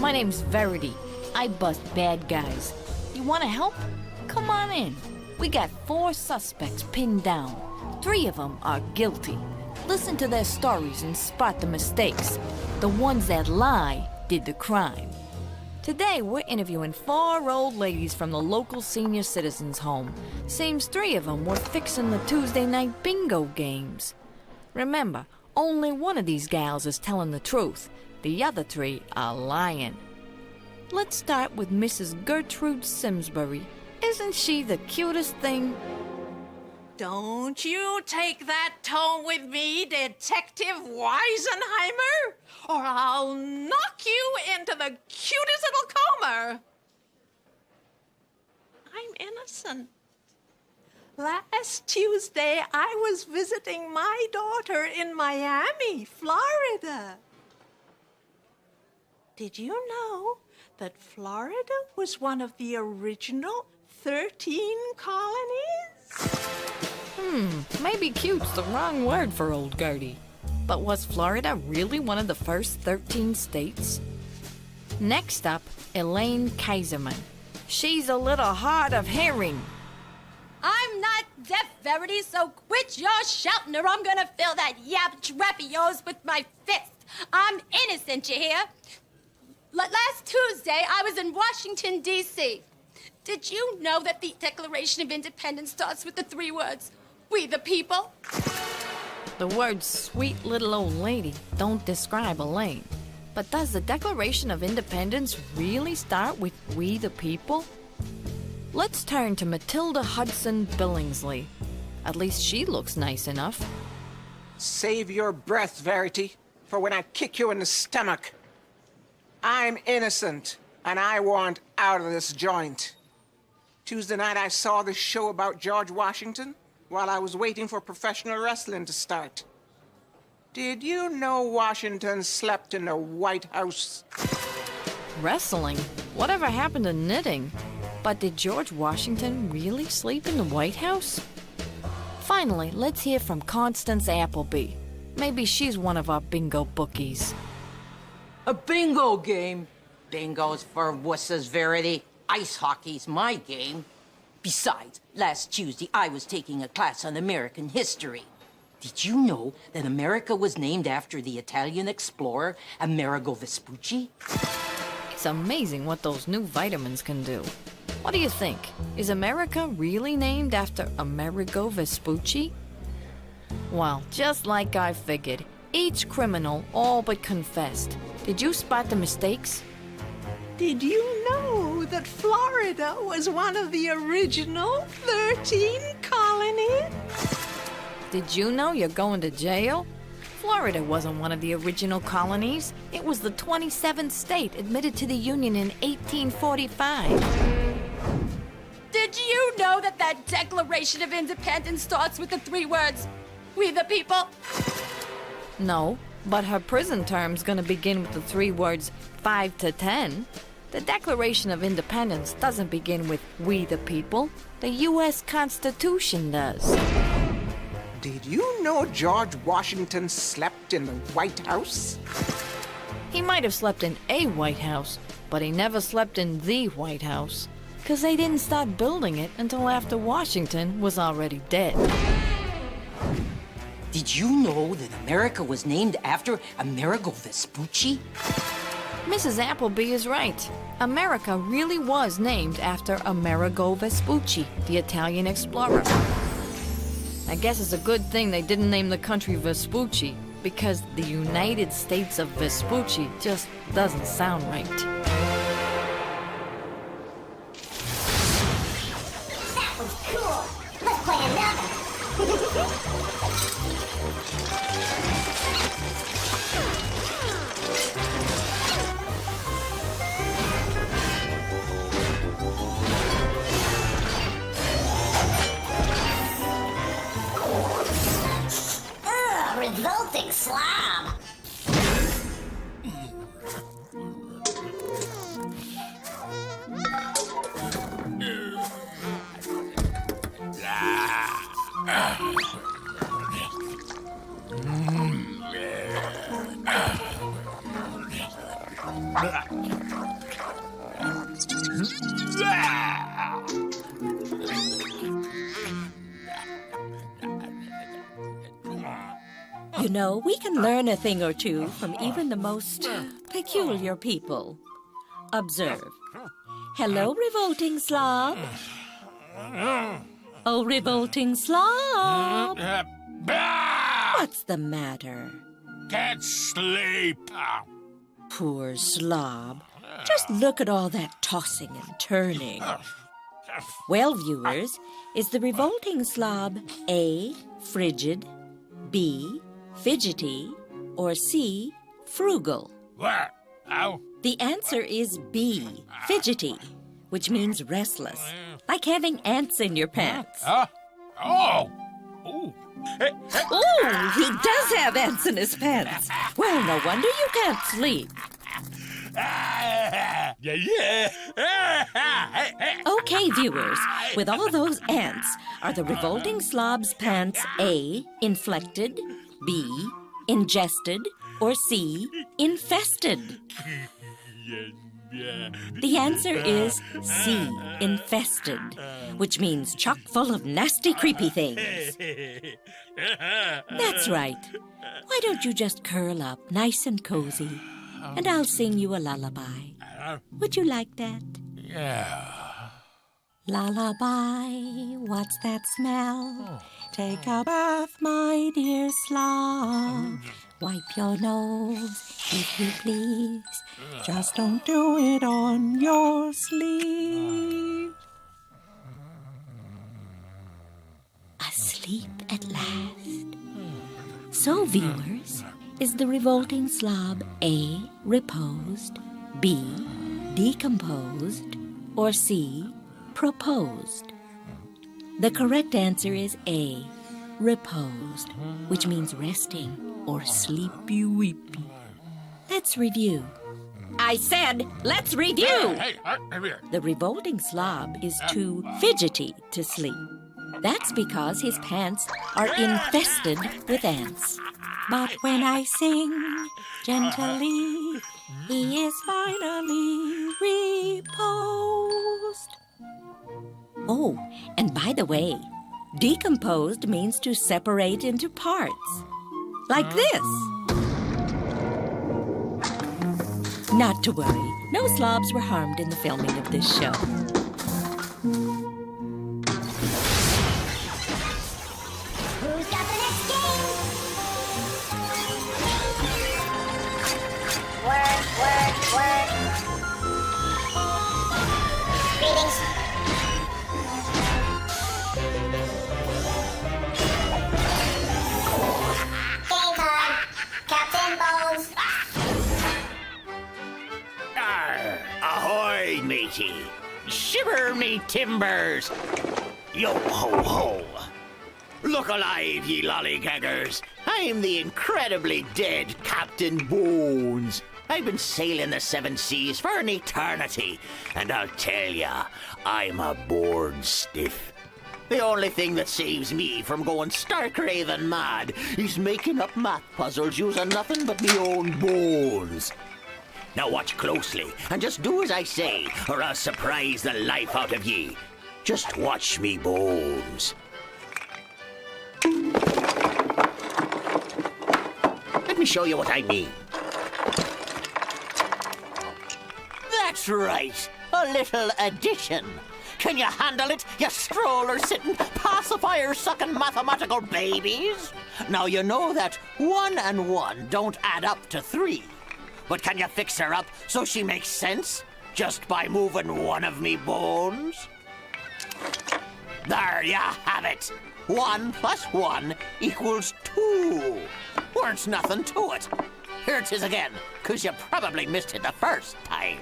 My name's Verity. I bust bad guys. You want to help? Come on in. We got 4 suspects pinned down. 3 of them are guilty. Listen to their stories and spot the mistakes. The ones that lie did the crime. Today, we're interviewing 4 old ladies from the local senior citizens' home. Seems 3 of them were fixing the Tuesday night bingo games. Remember, only one of these gals is telling the truth. The other 3 are lying. Let's start with Mrs. Gertrude Simsbury. Isn't she the cutest thing? Don't you take that tone with me, Detective Weisenheimer, or I'll knock you into the cutest little comber. I'm innocent. Last Tuesday, I was visiting my daughter in Miami, Florida. Did you know that Florida was one of the original 13 colonies? Maybe cute's the wrong word for old Gertie. But was Florida really one of the first 13 states? Next up, Elaine Kaiserman. She's a little hard of hearing. I'm not deaf, Verity, so quit your shouting or I'm gonna fill that yap trap of yours with my fist. I'm innocent, you hear? Last Tuesday, I was in Washington, D.C. Did you know that the Declaration of Independence starts with the 3 words, "We the people"? The words sweet little old lady don't describe Elaine. But does the Declaration of Independence really start with we the people? Let's turn to Matilda Hudson Billingsley. At least she looks nice enough. Save your breath, Verity, for when I kick you in the stomach. I'm innocent, and I want out of this joint. Tuesday night I saw this show about George Washington while I was waiting for professional wrestling to start. Did you know Washington slept in the White House? Wrestling? Whatever happened to knitting? But did George Washington really sleep in the White House? Finally, let's hear from Constance Appleby. Maybe she's one of our bingo bookies. A bingo game? Bingo's for wusses, Verity. Ice hockey's my game. Besides, last Tuesday I was taking a class on American history. Did you know that America was named after the Italian explorer Amerigo Vespucci? It's amazing what those new vitamins can do. What do you think? Is America really named after Amerigo Vespucci? Well, just like I figured, each criminal all but confessed. Did you spot the mistakes? Did you know that Florida was one of the original 13 colonies? Did you know you're going to jail? Florida wasn't one of the original colonies. It was the 27th state admitted to the Union in 1845. Did you know that that Declaration of Independence starts with the 3 words, "We the people"? No, but her prison term's gonna begin with the 3 words 5 to 10. The Declaration of Independence doesn't begin with we the people. The U.S. Constitution does. Did you know George Washington slept in the White House? He might have slept in a White House, but he never slept in the White House. 'Cause they didn't start building it until after Washington was already dead. Did you know that America was named after Amerigo Vespucci? Mrs. Appleby is right. America really was named after Amerigo Vespucci, the Italian explorer. I guess it's a good thing they didn't name the country Vespucci, because the United States of Vespucci just doesn't sound right. That was cool. Let's play another. Revolting Slob. You know, we can learn a thing or two from even the most peculiar people. Observe. Hello, Revolting Slob. Oh, Revolting Slob. What's the matter? Can't sleep. Poor Slob. Just look at all that tossing and turning. Well, viewers, is the Revolting Slob A, frigid, B, fidgety, or C, frugal? What? Ow. The answer is B, fidgety, which means restless, like having ants in your pants. Oh. Ooh. Oh, he does have ants in his pants. Well, no wonder you can't sleep. Yeah. Okay, viewers, with all those ants, are the Revolting Slob's pants A, inflected, B, ingested, or C, infested? The answer is C, infested, which means chock full of nasty, creepy things. That's right. Why don't you just curl up nice and cozy, and I'll sing you a lullaby. Would you like that? Yeah. Lullaby, what's that smell? Take a bath, my dear Slob. Wipe your nose, if you please. Just don't do it on your sleeve. Asleep at last. So, viewers, is the Revolting Slob A, reposed, B, decomposed, or C, proposed? The correct answer is A, reposed, which means resting or sleepy weepy. Let's review. I said, let's review! Hey, come here. The Revolting Slob is too fidgety to sleep. That's because his pants are infested with ants. But when I sing gently, he is finally reposed. Oh, and by the way, decomposed means to separate into parts. Like this. Not to worry, no slobs were harmed in the filming of this show. Who's got the next game? Word. Greetings. Game time. Captain Bones. Ahoy, matey. Shiver me timbers. Yo ho ho. Look alive, ye lollygaggers. I'm the incredibly dead Captain Bones. I've been sailing the seven seas for an eternity, and I'll tell ya, I'm a bored stiff. The only thing that saves me from going stark raving mad is making up math puzzles using nothing but me own bones. Now watch closely, and just do as I say, or I'll surprise the life out of ye. Just watch me bones. Let me show you what I mean. That's right, a little addition. Can you handle it, you stroller-sitting, pacifier-sucking mathematical babies? Now you know that 1 and 1 don't add up to 3. But can you fix her up so she makes sense? Just by moving one of me bones? There you have it. 1 plus 1 equals 2. Weren't nothing to it. Here it is again, 'cause you probably missed it the first time.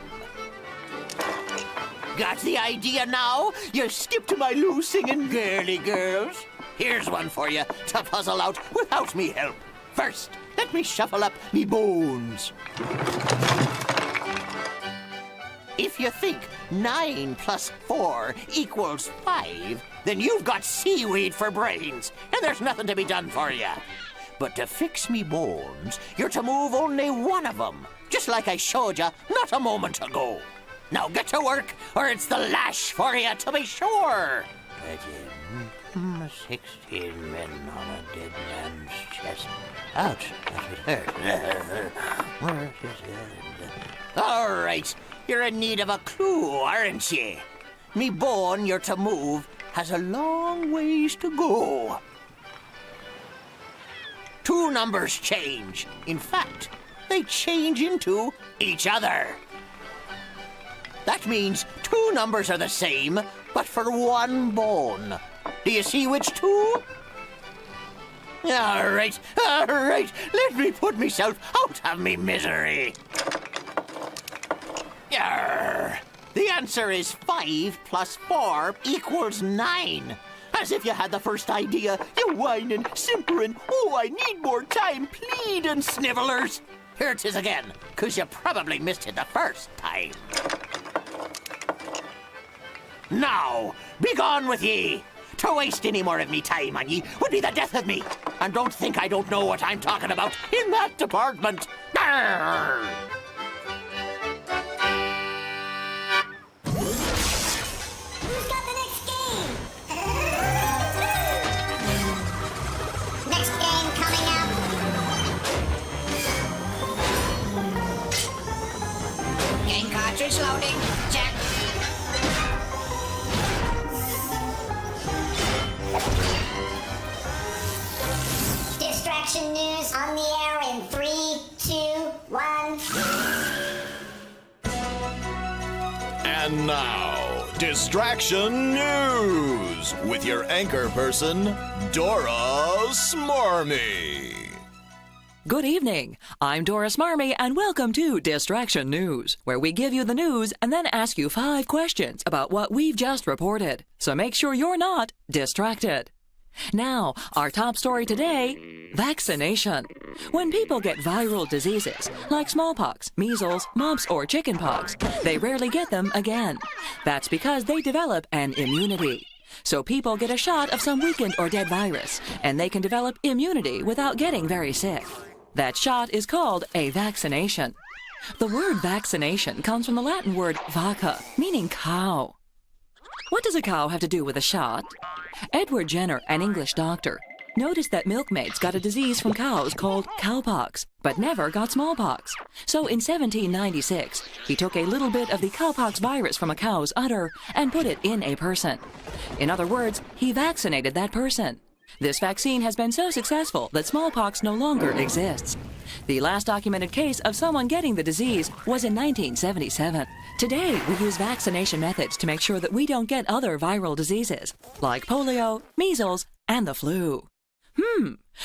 Got the idea now? You skipped my loose singing girly girls. Here's one for you to puzzle out without me help. First, let me shuffle up me bones. If you think 9 plus 4 equals 5, then you've got seaweed for brains, and there's nothing to be done for you. But to fix me bones, you're to move only one of them, just like I showed you not a moment ago. Now get to work, or it's the lash for you to be sure. Get in, 16 men on a dead man's chest. Ouch. Where is it? All right, you're in need of a clue, aren't you? Me bone you're to move has a long ways to go. 2 numbers change. In fact, they change into each other. That means 2 numbers are the same, but for 1 bone. Do you see which 2? All right. Let me put myself out of me misery. Yarr. The answer is 5 plus 4 equals 9. As if you had the first idea, you whining, simpering, oh, I need more time, pleading snivelers. Here it is again, 'cause you probably missed it the first time. Now, be gone with ye. To waste any more of me time on ye would be the death of me. And don't think I don't know what I'm talking about in that department. Arr! Who's got the next game? Next game coming up. Game cartridge loading. Check. Distraction news on the air in 3, 2, 1. And now, Distraction News with your anchor person, Dora Smarmy. Good evening. I'm Doris Marmee, and welcome to Distraction News, where we give you the news and then ask you 5 questions about what we've just reported. So make sure you're not distracted. Now, our top story today, vaccination. When people get viral diseases like smallpox, measles, mumps, or chickenpox, they rarely get them again. That's because they develop an immunity. So people get a shot of some weakened or dead virus, and they can develop immunity without getting very sick. That shot is called a vaccination. The word vaccination comes from the Latin word vacca, meaning cow. What does a cow have to do with a shot? Edward Jenner, an English doctor, noticed that milkmaids got a disease from cows called cowpox, but never got smallpox. So in 1796, he took a little bit of the cowpox virus from a cow's udder and put it in a person. In other words, he vaccinated that person. This vaccine has been so successful that smallpox no longer exists. The last documented case of someone getting the disease was in 1977. Today, we use vaccination methods to make sure that we don't get other viral diseases, like polio, measles, and the flu.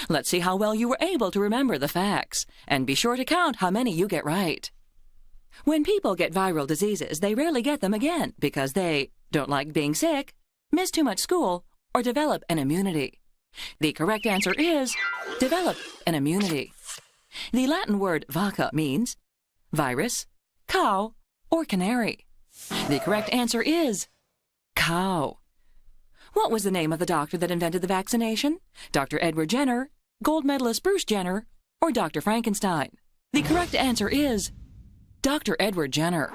Let's see how well you were able to remember the facts, and be sure to count how many you get right. When people get viral diseases, they rarely get them again because they don't like being sick, miss too much school, or develop an immunity. The correct answer is develop an immunity. The Latin word vacca means virus, cow, or canary. The correct answer is cow. What was the name of the doctor that invented the vaccination? Dr. Edward Jenner, gold medalist Bruce Jenner, or Dr. Frankenstein? The correct answer is Dr. Edward Jenner.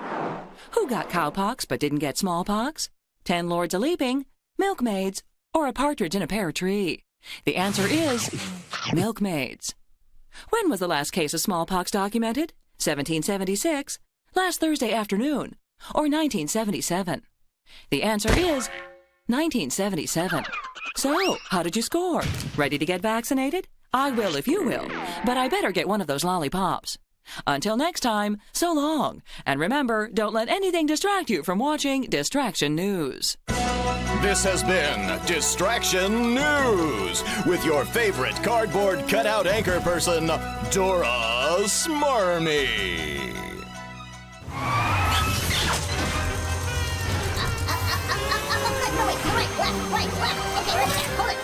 Who got cowpox but didn't get smallpox? 10 lords a-leaping, milkmaids, or a partridge in a pear tree? The answer is milkmaids. When was the last case of smallpox documented? 1776, last Thursday afternoon, or 1977? The answer is 1977. So, how did you score? Ready to get vaccinated? I will if you will, but I better get one of those lollipops. Until next time, so long. And remember, don't let anything distract you from watching Distraction News. This has been Distraction News with your favorite cardboard cutout anchor person, Dora Smarmy. No, wait, left, right, left. Okay, let's hold it.